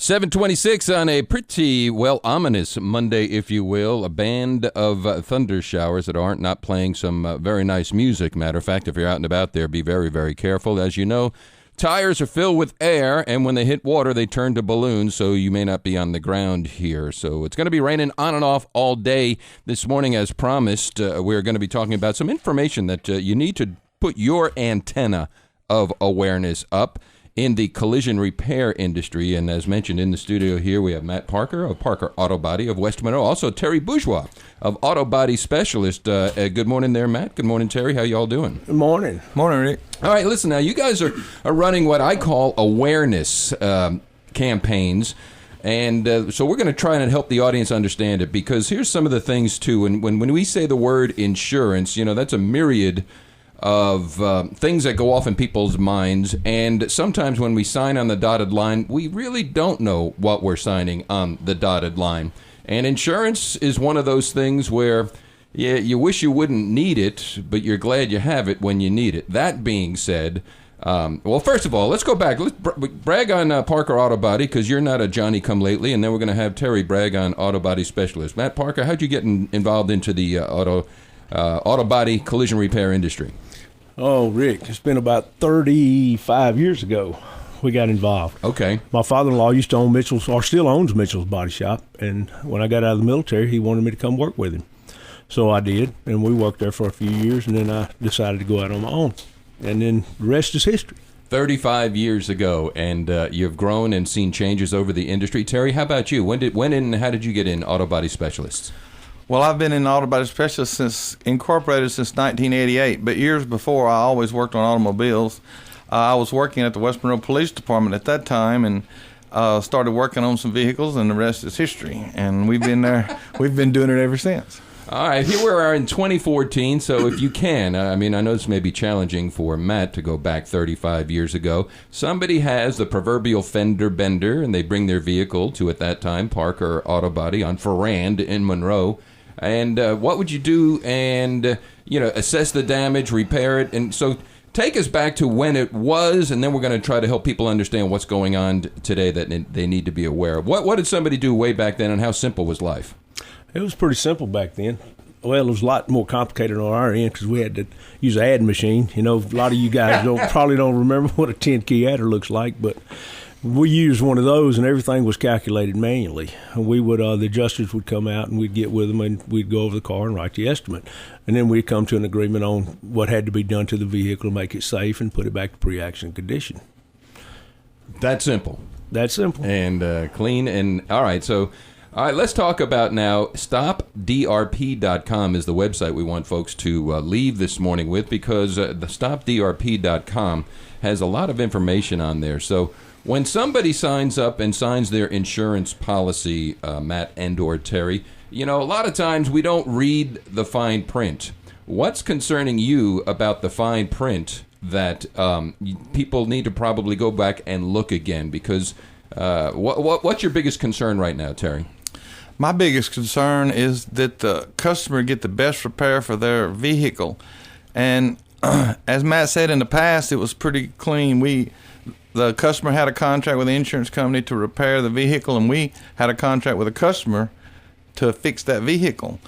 7:26 on a pretty, ominous Monday, if you will. A band of thunder showers that aren't not playing some very nice music. Matter of fact, if you're out and about there, be very, very careful. As you know, tires are filled with air, and when they hit water, they turn to balloons, so you may not be on the ground here. So it's going to be raining on and off all day this morning, as promised. We're going to be talking about some information that you need to put your antenna of awareness up in the collision repair industry. And as mentioned in the studio here, we have Matt Parker of Parker Auto Body of West Monroe. Also, Terry Bourgeois of Auto Body Specialist. Good morning there, Matt. Good morning, Terry. How y'all doing? Good morning. Morning, Rick. All right, listen, now you guys are running what I call awareness campaigns. And so we're going to try and help the audience understand it, because here's some of the things, too. And when we say the word insurance, you know, that's a myriad of things that go off in people's minds, and sometimes when we sign on the dotted line, we really don't know what we're signing on the dotted line. And insurance is one of those things where you wish you wouldn't need it, but you're glad you have it when you need it. That being said, first of all, let's go back. Let's brag on Parker Auto Body, because you're not a Johnny-come-lately, and then we're going to have Terry brag on Auto Body Specialist. Matt Parker, how'd you get involved into the auto body collision repair industry? Oh, Rick, it's been about 35 years ago we got involved. Okay. My father-in-law used to own Mitchell's, or still owns Mitchell's Body Shop, and when I got out of the military, he wanted me to come work with him. So I did, and we worked there for a few years, and then I decided to go out on my own. And then the rest is history. 35 years ago, and you've grown and seen changes over the industry. Terry, how about you? When and how did you get in Auto Body Specialists? Well, I've been an auto body specialist since 1988, but years before, I always worked on automobiles. I was working at the West Monroe Police Department at that time, and started working on some vehicles, and the rest is history. And we've been there. We've been doing it ever since. All right, here we are in 2014, so if you can, I know this may be challenging for Matt to go back 35 years ago. Somebody has the proverbial fender bender, and they bring their vehicle to, at that time, Parker Auto Body on Ferrand in Monroe. And what would you do? And, assess the damage, repair it. And so take us back to when it was, and then we're going to try to help people understand what's going on today that they need to be aware of. What did somebody do way back then, and how simple was life? It was pretty simple back then. Well, it was a lot more complicated on our end because we had to use an adding machine. A lot of you guys probably don't remember what a 10-key adder looks like, but we used one of those, and everything was calculated manually. We would, the adjusters would come out, and we'd get with them, and we'd go over the car and write the estimate. And then we'd come to an agreement on what had to be done to the vehicle to make it safe and put it back to pre-accident condition. That simple. That simple. And clean. And all right, so let's talk about now. StopDRP.com is the website we want folks to leave this morning with, because the StopDRP.com has a lot of information on there. So when somebody signs up and signs their insurance policy, Matt and/or Terry, a lot of times we don't read the fine print. What's concerning you about the fine print that people need to probably go back and look again? Because what's your biggest concern right now, Terry? My biggest concern is that the customer get the best repair for their vehicle. And as Matt said, in the past, it was pretty clean. The customer had a contract with the insurance company to repair the vehicle, and we had a contract with the customer to fix that vehicle.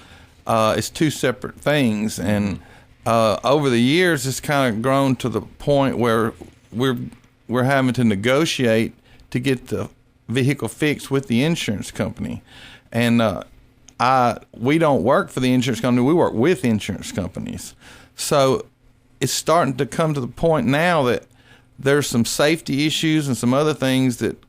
It's two separate things, and over the years, it's kind of grown to the point where we're having to negotiate to get the vehicle fixed with the insurance company. And we don't work for the insurance company. We work with insurance companies. So it's starting to come to the point now that there's some safety issues and some other things that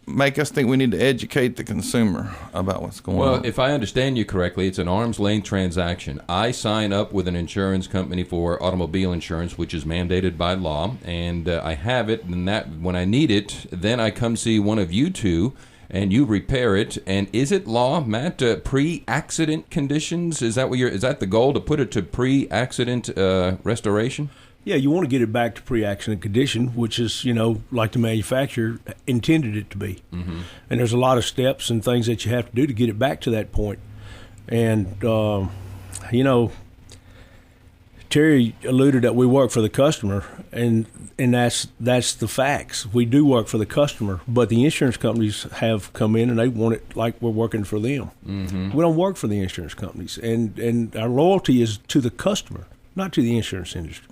make us think we need to educate the consumer about what's going on. Well, if I understand you correctly, it's an arm's length transaction. I sign up with an insurance company for automobile insurance, which is mandated by law, and I have it, and that when I need it, then I come see one of you two, and you repair it. And is it law, Matt, pre-accident conditions? Is that the goal, to put it to pre-accident restoration? Yeah, you want to get it back to pre-accident condition, which is, like the manufacturer intended it to be. Mm-hmm. And there's a lot of steps and things that you have to do to get it back to that point. And, Terry alluded that we work for the customer, and that's the facts. We do work for the customer, but the insurance companies have come in and they want it like we're working for them. Mm-hmm. We don't work for the insurance companies, and our loyalty is to the customer, not to the insurance industry.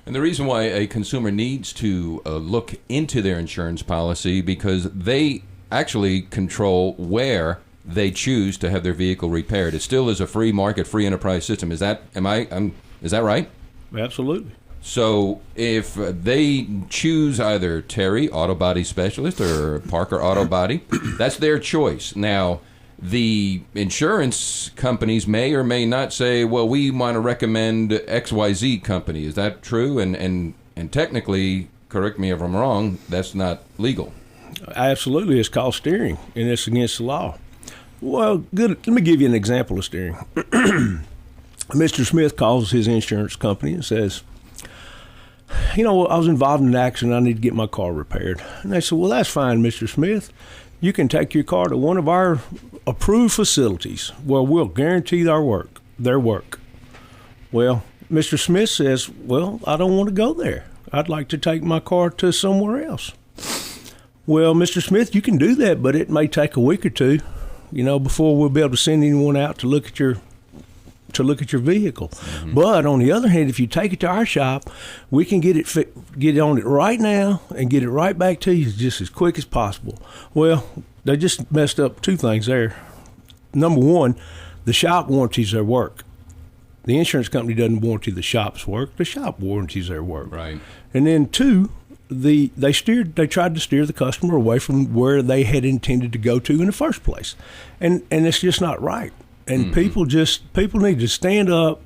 And the reason why a consumer needs to look into their insurance policy, because they actually control where they choose to have their vehicle repaired. It still is a free market, free enterprise system. Is that right? Absolutely. So if they choose either Terry, Auto Body Specialist, or Parker Auto Body, that's their choice. Now, the insurance companies may or may not say, well, we want to recommend XYZ company. Is that true? And technically, correct me if I'm wrong, that's not legal. Absolutely. It's called steering, and it's against the law. Well, good. Let me give you an example of steering. Mr. Smith calls his insurance company and says, I was involved in an accident. I need to get my car repaired. And they said, well, that's fine, Mr. Smith. You can take your car to one of our approved facilities where we'll guarantee their work. Well, Mr. Smith says, well, I don't want to go there. I'd like to take my car to somewhere else. Well, Mr. Smith, you can do that, but it may take a week or two, before we'll be able to send anyone out to look at your vehicle. Mm-hmm. But on the other hand, if you take it to our shop, we can get it on it right now and get it right back to you just as quick as possible. Well, they just messed up two things there. Number one, the shop warranties their work. The insurance company doesn't warranty the shop's work. The shop warranties their work. Right. And then two, they tried to steer the customer away from where they had intended to go to in the first place. And it's just not right. And mm-hmm. people need to stand up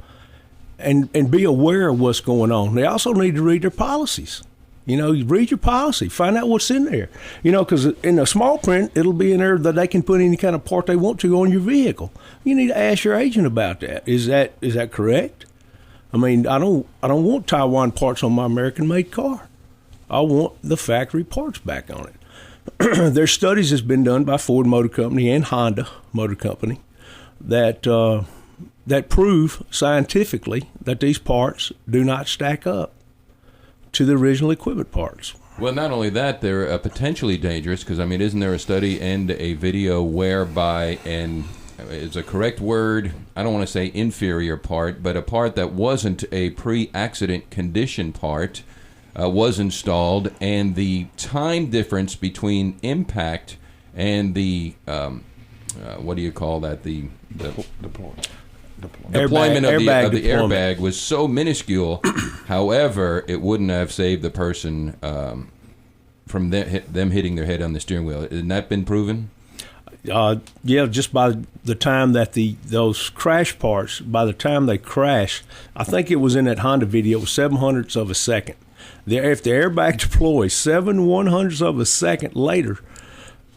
and be aware of what's going on. They also need to read their policies. You read your policy, find out what's in there. Because in the small print, it'll be in there that they can put any kind of part they want to on your vehicle. You need to ask your agent about that. Is that correct? I mean, I don't want Taiwan parts on my American-made car. I want the factory parts back on it. There's studies that's been done by Ford Motor Company and Honda Motor Company that prove scientifically that these parts do not stack up to the original equipment parts. Well, not only that, they're potentially dangerous because, isn't there a study and a video whereby, and it's a correct word, I don't want to say inferior part, but a part that wasn't a pre-accident condition part was installed, and the time difference between impact and the what do you call that? The deployment of the airbag was so minuscule. However, it wouldn't have saved the person from them hitting their head on the steering wheel. Hasn't that been proven? Yeah, just by the time that those crash parts, by the time they crash, I think it was in that Honda video, it was 7/100ths of a second. If the airbag deploys 7/100ths of a second later,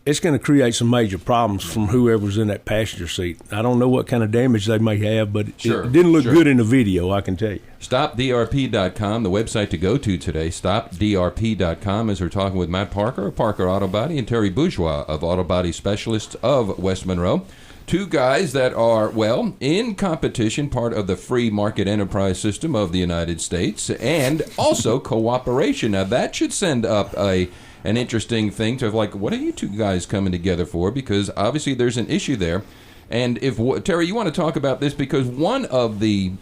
it's going to create some major problems from whoever's in that passenger seat. I don't know what kind of damage they may have, but it didn't look good in the video, I can tell you. StopDRP.com, the website to go to today, StopDRP.com, as we're talking with Matt Parker of Parker Auto Body and Terry Bourgeois of Auto Body Specialists of West Monroe. Two guys that are, well, in competition, part of the free market enterprise system of the United States, and also cooperation. Now, that should send up an interesting thing to, like, what are you two guys coming together for? Because obviously there's an issue there. And if, Terry, you want to talk about this, because one of the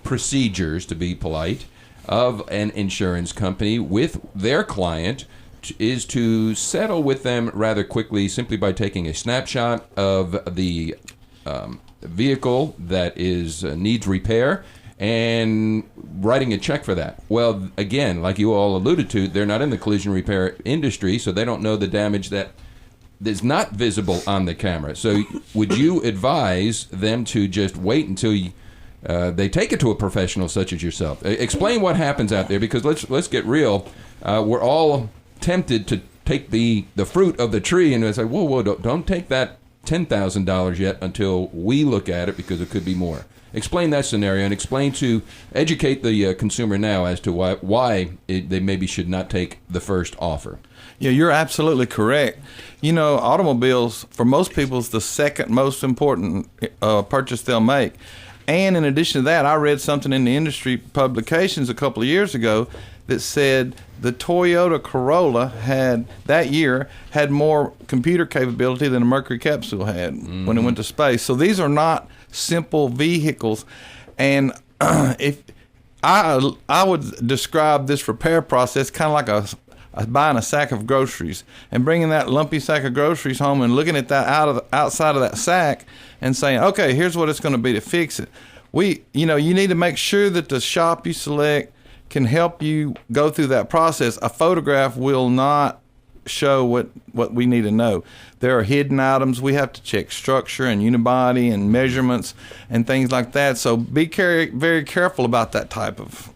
procedures, to be polite, of an insurance company with their client is to settle with them rather quickly simply by taking a snapshot of the vehicle that needs repair and writing a check for that. Well, again, like you all alluded to, they're not in the collision repair industry, so they don't know the damage that is not visible on the camera. So would you advise them to just wait until they take it to a professional such as yourself? Explain what happens out there, because let's get real. We're all tempted to take the fruit of the tree and say, whoa, don't take that $10,000 yet until we look at it, because it could be more. Explain that scenario and educate the consumer now as to why they maybe should not take the first offer. Yeah, you're absolutely correct. Automobiles, for most people, is the second most important purchase they'll make. And in addition to that, I read something in the industry publications a couple of years ago that said the Toyota Corolla had more computer capability than a Mercury capsule had when it went to space. So these are not simple vehicles. And if I would describe this repair process kind of like buying a sack of groceries and bringing that lumpy sack of groceries home and looking at that outside of that sack and saying, okay, here's what it's going to be to fix it. You need to make sure that the shop you select can help you go through that process. A photograph will not show what we need to know. There are hidden items. We have to check structure and unibody and measurements and things like that. So be very careful about that type of,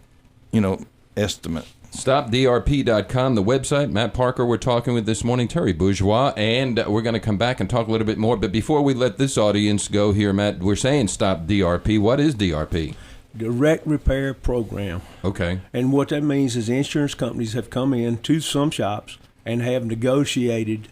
estimate. StopDRP.com, the website. Matt Parker we're talking with this morning, Terry Bourgeois, and we're going to come back and talk a little bit more. But before we let this audience go here, Matt, we're saying Stop DRP. What is DRP? Direct Repair Program. Okay. And what that means is the insurance companies have come in to some shops and have negotiated,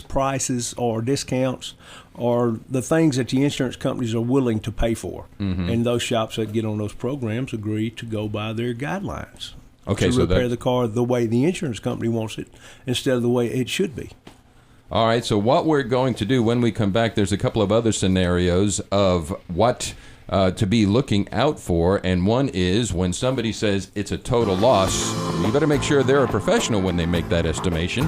prices or discounts or the things that the insurance companies are willing to pay for. Mm-hmm. And those shops that get on those programs agree to go by their guidelines. Okay, to repair the car the way the insurance company wants it instead of the way it should be. All right, so what we're going to do when we come back, there's a couple of other scenarios of what to be looking out for, and one is when somebody says it's a total loss, you better make sure they're a professional when they make that estimation,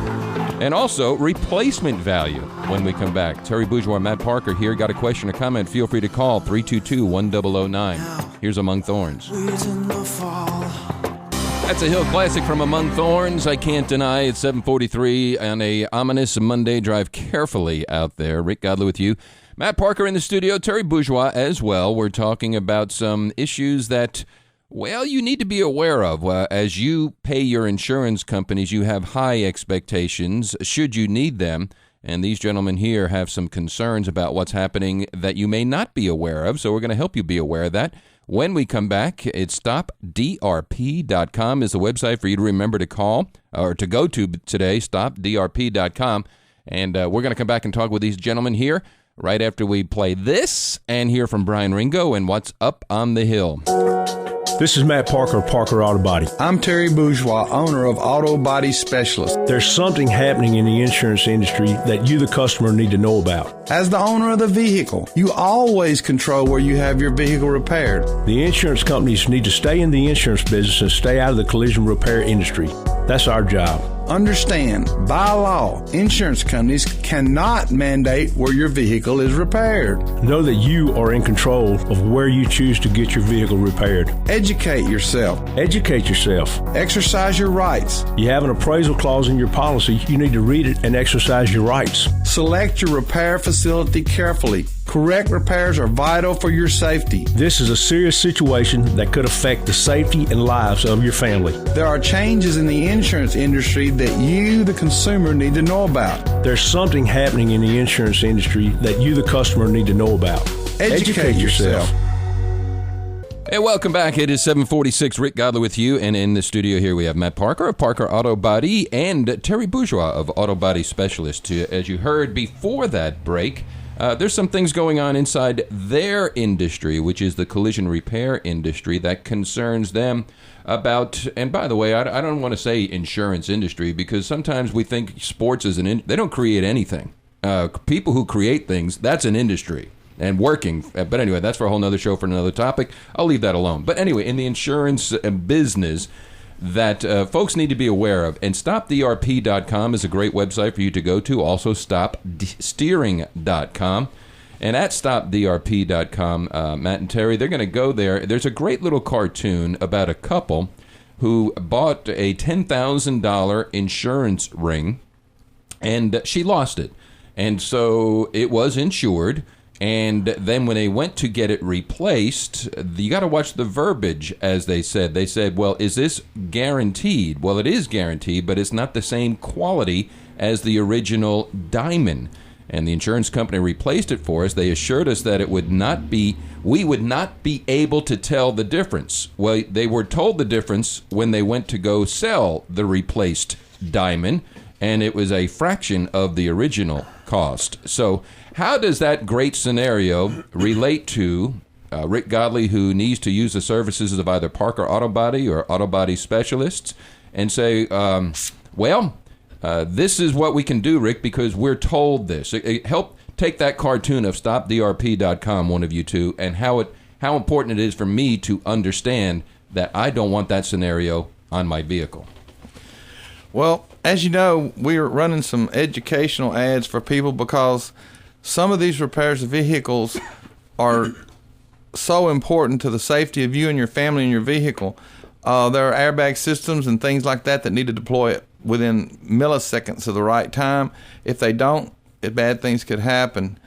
and also replacement value when we come back. Terry Bourgeois, Matt Parker here. Got a question or comment, feel free to call 322-1009. Here's Among Thorns. That's a Hill classic from Among Thorns. I can't deny it's 7:43 on a ominous Monday. Drive carefully out there. Rick Godley with you. Matt Parker in the studio. Terry Bourgeois as well. We're talking about some issues that, well, you need to be aware of. As you pay your insurance companies, you have high expectations should you need them. And these gentlemen here have some concerns about what's happening that you may not be aware of. So we're going to help you be aware of that. When we come back, it's StopDRP.com is the website for you to remember to call or to go to today, StopDRP.com. And we're going to come back and talk with these gentlemen here right after we play this and hear from Brian Ringo and what's up on the Hill. This is Matt Parker of Parker Auto Body. I'm Terry Bourgeois, owner of Auto Body Specialist. There's something happening in the insurance industry that you, the customer, need to know about. As the owner of the vehicle, you always control where you have your vehicle repaired. The insurance companies need to stay in the insurance business and stay out of the collision repair industry. That's our job. Understand, by law, insurance companies cannot mandate where your vehicle is repaired. Know that you are in control of where you choose to get your vehicle repaired. Educate yourself. Educate yourself. Exercise your rights. You have an appraisal clause in your policy. You need to read it and exercise your rights. Select your repair facility carefully. Correct repairs are vital for your safety. This is a serious situation that could affect the safety and lives of your family. There are changes in the insurance industry that you, the consumer, need to know about. There's something happening in the insurance industry that you, the customer, need to know about. Educate yourself. Hey, welcome back. It is 7:46. Rick Godley with you, and in the studio here we have Matt Parker of Parker Auto Body and Terry Bourgeois of Auto Body Specialist. As you heard before that break, there's some things going on inside their industry, which is the collision repair industry, that concerns them about, and by the way, I don't want to say insurance industry because sometimes we think sports is they don't create anything. People who create things, that's an industry and working. But anyway, that's for a whole nother show for another topic. I'll leave that alone. But anyway, in the insurance business that folks need to be aware of, and StopDRP.com is a great website for you to go to. Also, StopSteering.com. And at StopDRP.com, Matt and Terry, they're going to go there. There's a great little cartoon about a couple who bought a $10,000 insurance ring, and she lost it. And so it was insured. And then when they went to get it replaced, you got to watch the verbiage, as they said. They said, well, is this guaranteed? Well, it is guaranteed, but it's not the same quality as the original diamond. And the insurance company replaced it for us. They assured us that we would not be able to tell the difference. Well, they were told the difference when they went to go sell the replaced diamond, and it was a fraction of the original cost. So how does that great scenario relate to Rick Godley, who needs to use the services of either Parker Auto Body or Auto Body specialists, and say, this is what we can do, Rick, because we're told this. Help take that cartoon of StopDRP.com, one of you two, and how important it is for me to understand that I don't want that scenario on my vehicle. Well, as you know, we're running some educational ads for people because some of these repairs of vehicles are so important to the safety of you and your family and your vehicle. There are airbag systems and things like that need to deploy it within milliseconds of the right time. If they don't, bad things could happen.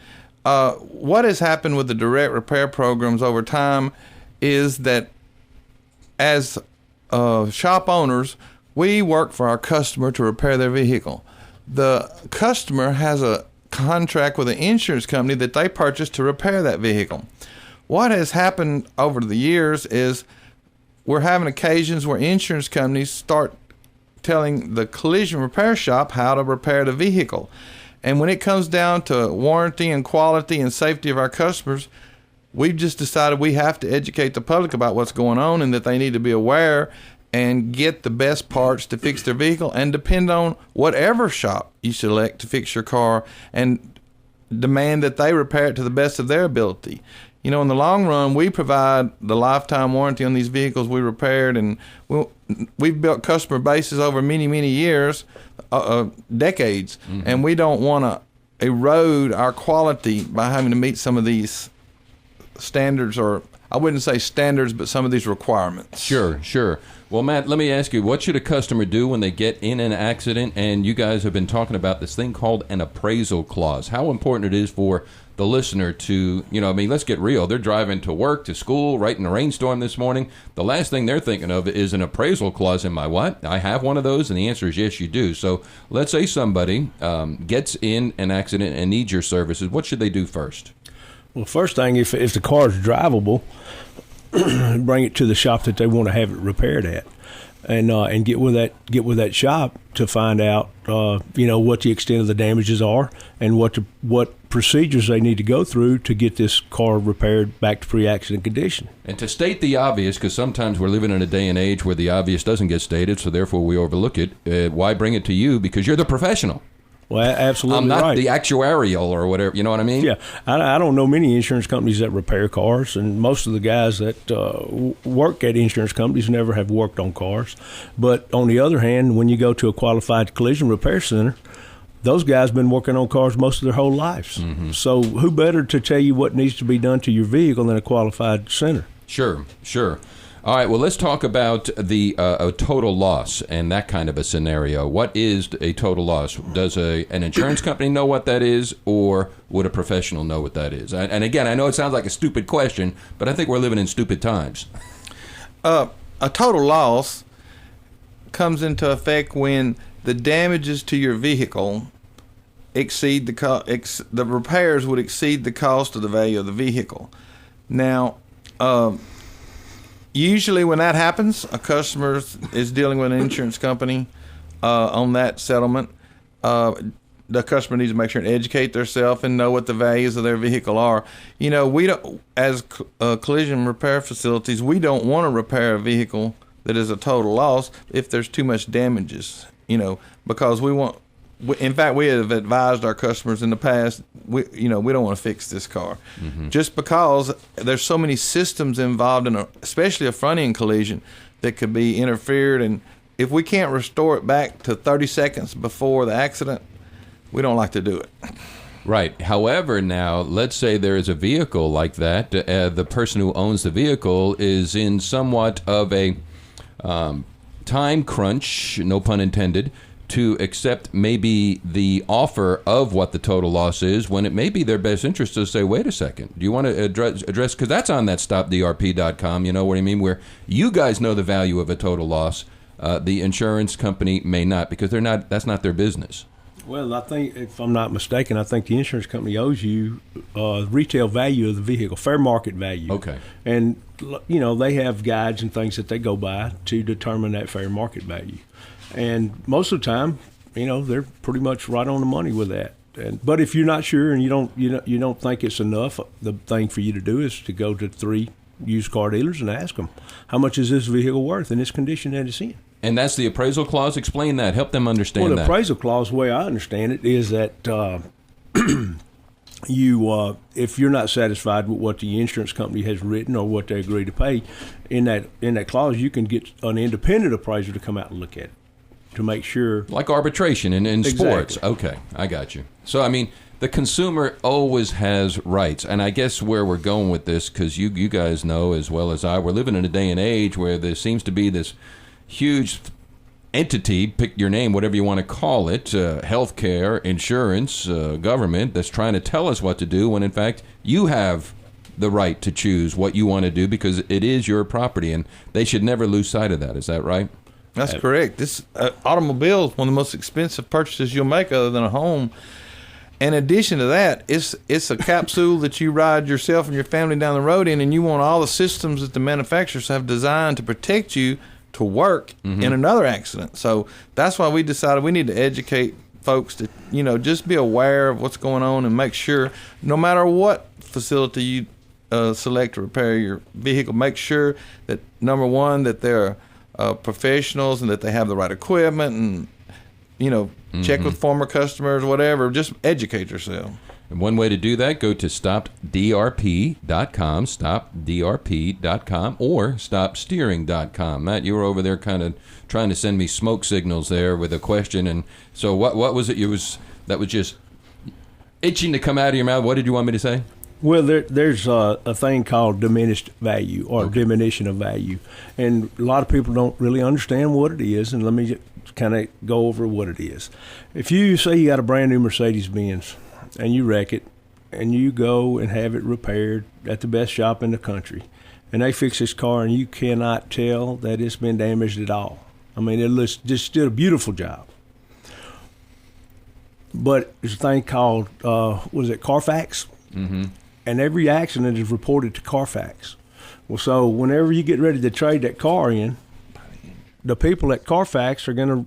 What has happened with the direct repair programs over time is that as shop owners, we work for our customer to repair their vehicle. The customer has a contract with an insurance company that they purchased to repair that vehicle. What has happened over the years is we're having occasions where insurance companies start telling the collision repair shop how to repair the vehicle. And when it comes down to warranty and quality and safety of our customers, we've just decided we have to educate the public about what's going on and that they need to be aware and get the best parts to fix their vehicle and depend on whatever shop you select to fix your car and demand that they repair it to the best of their ability. You know, in the long run, we provide the lifetime warranty on these vehicles we repaired, and we've built customer bases over many, many years, decades, and we don't want to erode our quality by having to meet some of these standards, or I wouldn't say standards, but some of these requirements. Sure. Well, Matt, let me ask you, what should a customer do when they get in an accident? And you guys have been talking about this thing called an appraisal clause. How important it is for the listener to, let's get real. They're driving to work, to school, right in a rainstorm this morning. The last thing they're thinking of is an appraisal clause in my what? I have one of those, and the answer is yes, you do. So let's say somebody gets in an accident and needs your services. What should they do first? Well, first thing, if the car is drivable, bring it to the shop that they want to have it repaired at, and get with that shop to find out what the extent of the damages are and what procedures they need to go through to get this car repaired back to pre-accident condition. And to state the obvious, because sometimes we're living in a day and age where the obvious doesn't get stated, so therefore we overlook it. Why bring it to you? Because you're the professional. Well, absolutely I'm not right. the actuarial or whatever, you know what I mean? Yeah, I don't know many insurance companies that repair cars, and most of the guys that work at insurance companies never have worked on cars. But on the other hand, when you go to a qualified collision repair center, those guys have been working on cars most of their whole lives. Mm-hmm. So who better to tell you what needs to be done to your vehicle than a qualified center? Sure. All right, well, let's talk about the a total loss and that kind of a scenario. What is a total loss? Does an insurance company know what that is, or would a professional know what that is? And again, I know it sounds like a stupid question, but I think we're living in stupid times. A total loss comes into effect when the damages to your vehicle exceed the repairs would exceed the cost of the value of the vehicle. Now, usually when that happens, a customer is dealing with an insurance company on that settlement. The customer needs to make sure and educate themselves and know what the values of their vehicle are. We don't, as collision repair facilities, we don't want to repair a vehicle that is a total loss if there's too much damages, because in fact, we have advised our customers in the past, we don't want to fix this car. Mm-hmm. Just because there's so many systems involved in especially a front-end collision that could be interfered. And if we can't restore it back to 30 seconds before the accident, we don't like to do it. Right. However, now, let's say there is a vehicle like that. The person who owns the vehicle is in somewhat of a time crunch, no pun intended, to accept maybe the offer of what the total loss is, when it may be their best interest to say, wait a second, do you want to address, because that's on that stopdrp.com, you know what I mean, where you guys know the value of a total loss. The insurance company may not, because that's not their business. Well, I think, if I'm not mistaken, I think the insurance company owes you retail value of the vehicle, fair market value. Okay. And, they have guides and things that they go by to determine that fair market value. And most of the time, they're pretty much right on the money with that. But if you're not sure and you don't think it's enough, the thing for you to do is to go to 3 used car dealers and ask them, how much is this vehicle worth in this condition that it's in? And that's the appraisal clause. Explain that. Help them understand Well, that. the appraisal clause, the way I understand it, is that if you're not satisfied with what the insurance company has written or what they agree to pay, in that clause, you can get an independent appraiser to come out and look at it to make sure. Like arbitration in sports. Okay, I got you. So, I mean, the consumer always has rights. And I guess where we're going with this, because you guys know as well as I, we're living in a day and age where there seems to be this huge entity, pick your name, whatever you want to call it, healthcare, insurance, government, that's trying to tell us what to do when, in fact, you have the right to choose what you want to do because it is your property, and they should never lose sight of that. Is that right? That's correct. This automobile is one of the most expensive purchases you'll make other than a home. In addition to that, it's a capsule that you ride yourself and your family down the road in, and you want all the systems that the manufacturers have designed to protect you to work in another accident. So that's why we decided we need to educate folks to, just be aware of what's going on and make sure no matter what facility you select to repair your vehicle, make sure that, number one, that they're professionals and that they have the right equipment and, check with former customers, whatever. Just educate yourself. And one way to do that, go to stopdrp.com, stopdrp.com, or stopsteering.com. Matt, you were over there kind of trying to send me smoke signals there with a question. And so what was it that was just itching to come out of your mouth? What did you want me to say? Well, there's a thing called diminished value or diminution of value. And a lot of people don't really understand what it is. And let me just kind of go over what it is. If you say you got a brand new Mercedes-Benz and you wreck it and you go and have it repaired at the best shop in the country and they fix this car and you cannot tell that it's been damaged at all. I mean, it looks just did a beautiful job. But there's a thing called, Carfax? Mm-hmm. And every accident is reported to Carfax. Well, so whenever you get ready to trade that car in, the people at Carfax are going to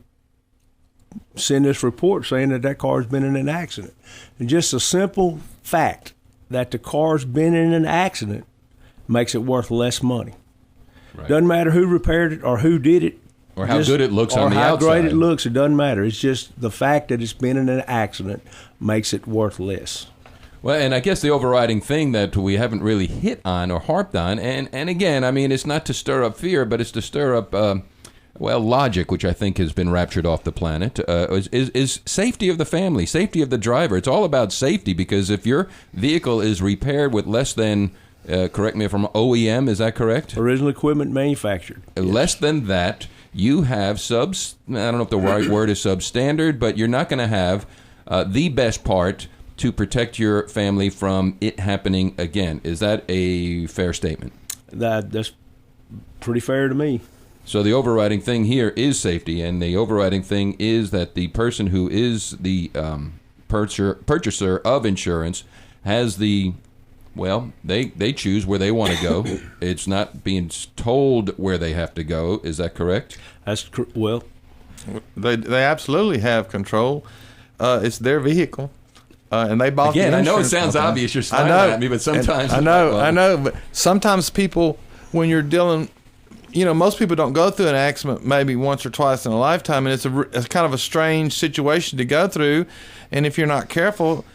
send this report saying that car has been in an accident. And just a simple fact that the car's been in an accident makes it worth less money. Right. Doesn't matter who repaired it or who did it. Or how good it looks on the outside. Or how great it looks, it doesn't matter. It's just the fact that it's been in an accident makes it worth less. Well, and I guess the overriding thing that we haven't really hit on or harped on, and again, I mean, it's not to stir up fear, but it's to stir up, logic, which I think has been raptured off the planet, is safety of the family, safety of the driver. It's all about safety because if your vehicle is repaired with less than, correct me if I'm OEM, is that correct? Original equipment manufactured. Less than that, you have I don't know if the right word is substandard, but you're not going to have the best part to protect your family from it happening again. Is that a fair statement? That's pretty fair to me. So the overriding thing here is safety, and the overriding thing is that the person who is the purchaser of insurance has they choose where they want to go. It's not being told where they have to go. Is that correct? Well, they absolutely have control. It's their vehicle. And they bought again. The I know it sounds obvious. You're smiling at me, but sometimes I know. But sometimes people, when you're dealing, most people don't go through an accident maybe once or twice in a lifetime, and it's kind of a strange situation to go through. And if you're not careful,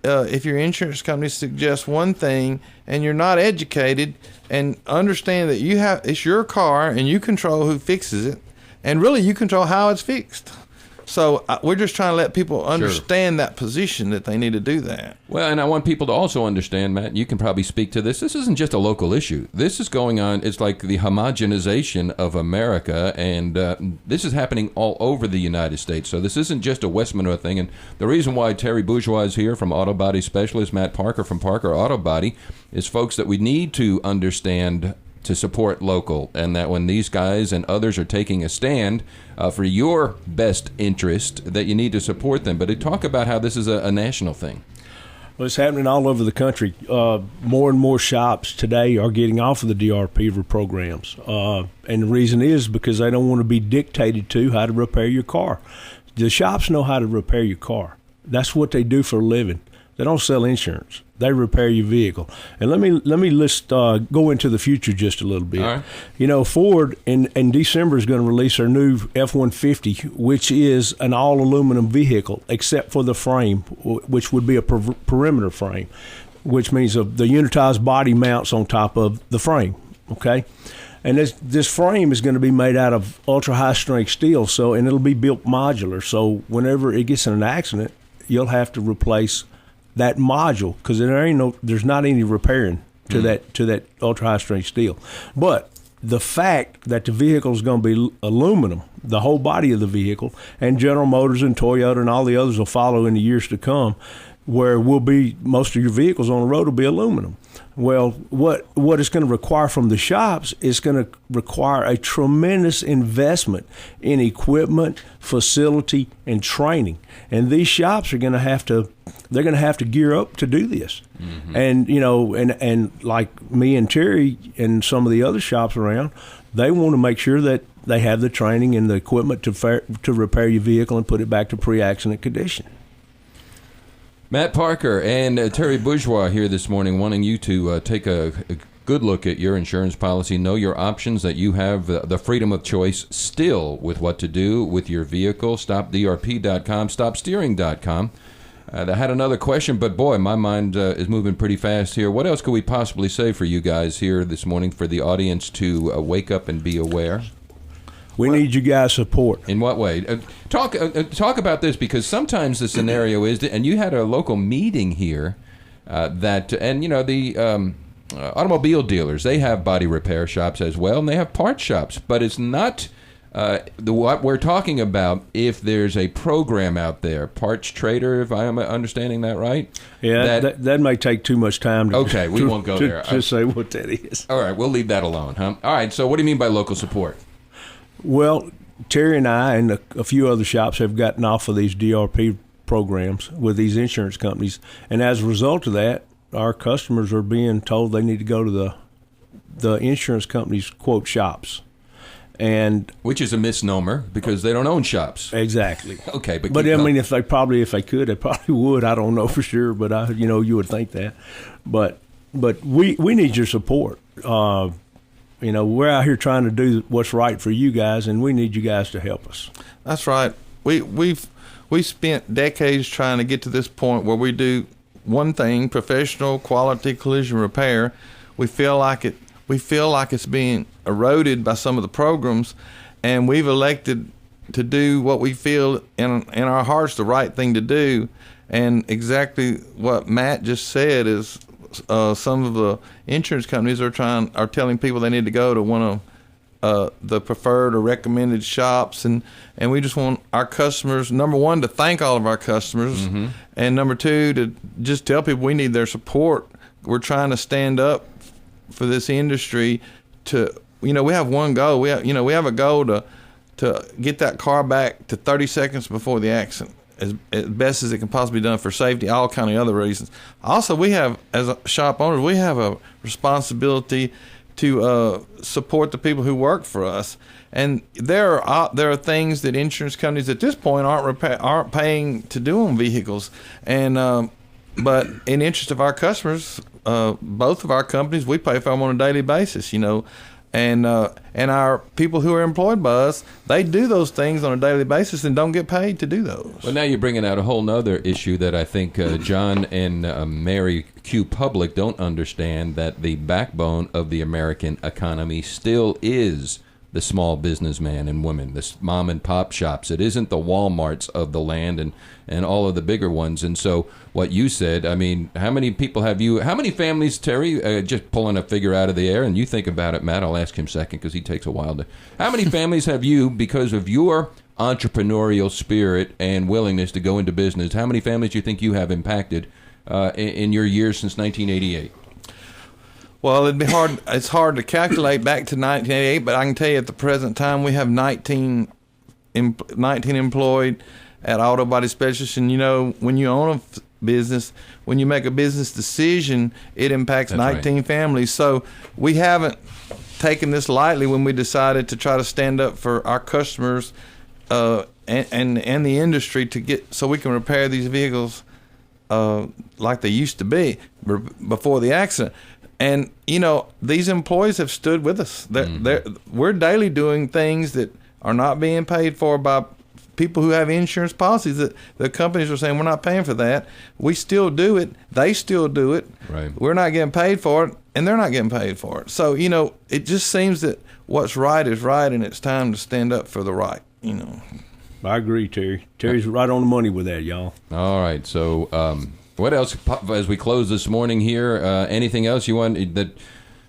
if your insurance company suggests one thing and you're not educated and understand that it's your car and you control who fixes it, and really you control how it's fixed. So we're just trying to let people understand that position, that they need to do that. Well, and I want people to also understand, Matt, you can probably speak to this. This isn't just a local issue. This is going on. It's like the homogenization of America, and this is happening all over the United States. So this isn't just a West Monroe thing. And the reason why Terry Bourgeois is here from Auto Body Specialist, Matt Parker from Parker Auto Body, is folks that we need to understand to support local, and that when these guys and others are taking a stand for your best interest, that you need to support them. But to talk about how this is a national thing. Well, it's happening all over the country. More and more shops today are getting off of the DRP programs. And the reason is because they don't want to be dictated to how to repair your car. The shops know how to repair your car. That's what they do for a living. They don't sell insurance. They repair your vehicle. And let me go into the future just a little bit. All right. You know, Ford in December is going to release their new F-150, which is an all-aluminum vehicle except for the frame, which would be a perimeter frame, which means the unitized body mounts on top of the frame, okay? And this frame is going to be made out of ultra-high strength steel, and it'll be built modular. So whenever it gets in an accident, you'll have to replace that module because there's not any repairing to that ultra high strength steel. But the fact that the vehicle is going to be aluminum, the whole body of the vehicle, and General Motors and Toyota and all the others will follow in the years to come, where most of your vehicles on the road will be aluminum. Well, what it's going to require from the shops is going to require a tremendous investment in equipment, facility, and training. And these shops are going to have to gear up to do this. Mm-hmm. And and like me and Terry and some of the other shops around, they want to make sure that they have the training and the equipment to repair your vehicle and put it back to pre-accident condition. Matt Parker and Terry Bourgeois here this morning wanting you to take a good look at your insurance policy, know your options, that you have the freedom of choice still with what to do with your vehicle. StopDRP.com, StopSteering.com. I had another question, but boy, my mind is moving pretty fast here. What else could we possibly say for you guys here this morning for the audience to wake up and be aware? We need you guys' support. In what way? Talk about this, because sometimes the scenario is, and you had a local meeting here the automobile dealers, they have body repair shops as well, and they have part shops, but it's not what we're talking about. If there's a program out there, Parts Trader, if I am understanding that right? Yeah, that may take too much time. Okay, we won't go there. Just say what that is. All right, we'll leave that alone, huh? All right, so what do you mean by local support? Well, Terry and I and a few other shops have gotten off of these DRP programs with these insurance companies, and as a result of that, our customers are being told they need to go to the insurance company's quote shops, and which is a misnomer because they don't own shops. Exactly. Okay, but I mean, if they could, they probably would. I don't know for sure, but you would think that. But we need your support. We're out here trying to do what's right for you guys, and we need you guys to help us. That's right. We've spent decades trying to get to this point where we do one thing: professional quality collision repair. We feel like it's being eroded by some of the programs, and we've elected to do what we feel in our hearts the right thing to do. And exactly what Matt just said is, some of the insurance companies are telling people they need to go to one of the preferred or recommended shops, and we just want our customers, number one, to thank all of our customers, mm-hmm. and number two, to just tell people we need their support. We're trying to stand up for this industry. We have one goal. We have a goal to get that car back to 30 seconds before the accident, as best as it can possibly be done for safety, all kind of other reasons. Also, we have, as a shop owners, we have a responsibility to support the people who work for us. And there are things that insurance companies at this point aren't paying to do on vehicles. And but in interest of our customers, both of our companies, we pay for them on a daily basis, And our people who are employed by us, they do those things on a daily basis and don't get paid to do those. Well, now you're bringing out a whole nother issue that I think John and Mary Q. Public don't understand, that the backbone of the American economy still is the small businessman and woman, the mom and pop shops. It isn't the Walmarts of the land and all of the bigger ones. And so what you said, I mean, how many families, Terry, just pulling a figure out of the air, and you think about it, Matt, I'll ask him second because he takes a while to. How many families have you, because of your entrepreneurial spirit and willingness to go into business, how many families do you think you have impacted in your years since 1988? Well, it'd be hard. It's hard to calculate back to 1988, but I can tell you at the present time we have 19 employed at Auto Body Specialists. And when you own a business, when you make a business decision, it impacts 19 families. So we haven't taken this lightly when we decided to try to stand up for our customers and the industry to get so we can repair these vehicles like they used to be before the accident. And these employees have stood with us. We're daily doing things that are not being paid for by people who have insurance policies that the companies are saying we're not paying for that. We still do it. They still do it. Right. We're not getting paid for it, and they're not getting paid for it. So it just seems that what's right is right, and it's time to stand up for the right. I agree, Terry. Terry's right on the money with that, y'all. All right. So what else as we close this morning here? Anything else you want that?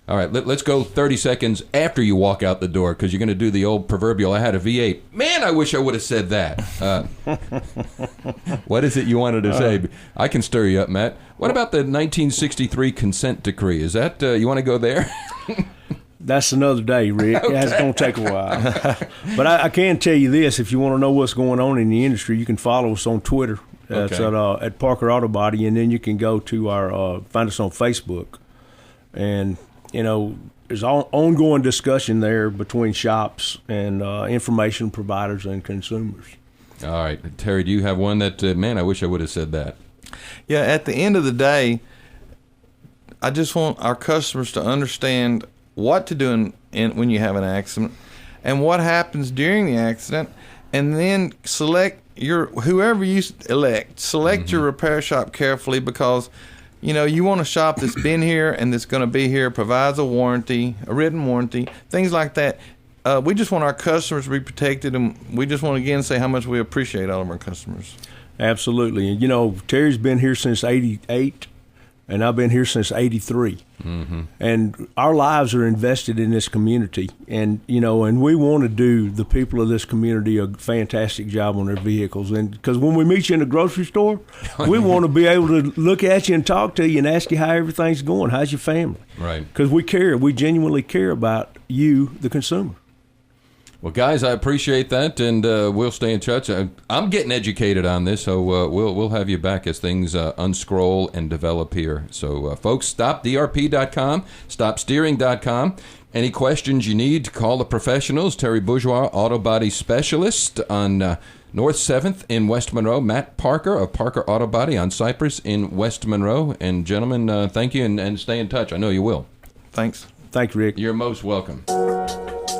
All right, let's go 30 seconds after you walk out the door, because you're going to do the old proverbial, I had a V8. Man, I wish I would have said that. What is it you wanted to say? I can stir you up, Matt. What about the 1963 consent decree? Is that, you want to go there? That's another day, Rick. Okay. It's going to take a while. But I can tell you this. If you want to know what's going on in the industry, you can follow us on Twitter. It's at Parker Auto Body, and then you can go to find us on Facebook. And there's ongoing discussion there between shops and information providers and consumers. All right. Terry, do you have one that, man, I wish I would have said that? Yeah, at the end of the day, I just want our customers to understand what to do when you have an accident and what happens during the accident, and then select whoever you elect. Select your repair shop carefully, because you want a shop that's been here and that's going to be here, provides a warranty, a written warranty, things like that. We just want our customers to be protected, and we just want to again say how much we appreciate all of our customers. Absolutely. And, Terry's been here since 88, and I've been here since 83. Mm-hmm. And our lives are invested in this community. And, and we want to do the people of this community a fantastic job on their vehicles. And because when we meet you in the grocery store, we want to be able to look at you and talk to you and ask you how everything's going. How's your family? Right. Because we care. We genuinely care about you, the consumer. Well, guys, I appreciate that, and we'll stay in touch. I'm getting educated on this, so we'll have you back as things unscroll and develop here. So, folks, stopdrp.com, stopsteering.com. Any questions you need, call the professionals. Terry Bourgeois, Auto Body Specialist on North 7th in West Monroe. Matt Parker of Parker Auto Body on Cypress in West Monroe. And, gentlemen, thank you, and stay in touch. I know you will. Thanks. Thank you, Rick. You're most welcome.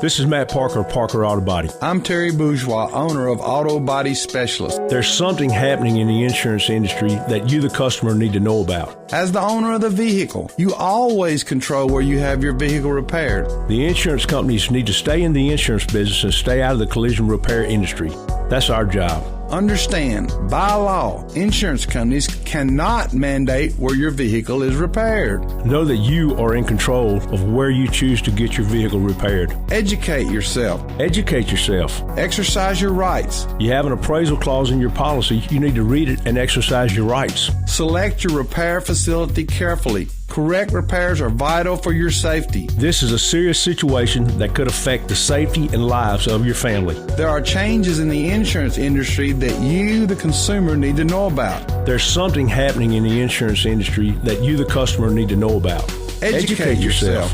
This is Matt Parker of Parker Auto Body. I'm Terry Bourgeois, owner of Auto Body Specialist. There's something happening in the insurance industry that you, the customer, need to know about. As the owner of the vehicle, you always control where you have your vehicle repaired. The insurance companies need to stay in the insurance business and stay out of the collision repair industry. That's our job. Understand, by law, insurance companies cannot mandate where your vehicle is repaired. Know that you are in control of where you choose to get your vehicle repaired. Educate yourself. Educate yourself. Exercise your rights. You have an appraisal clause in your policy. You need to read it and exercise your rights. Select your repair facility carefully. Correct repairs are vital for your safety. This is a serious situation that could affect the safety and lives of your family. There are changes in the insurance industry that you, the consumer, need to know about. There's something happening in the insurance industry that you, the customer, need to know about. Educate yourself.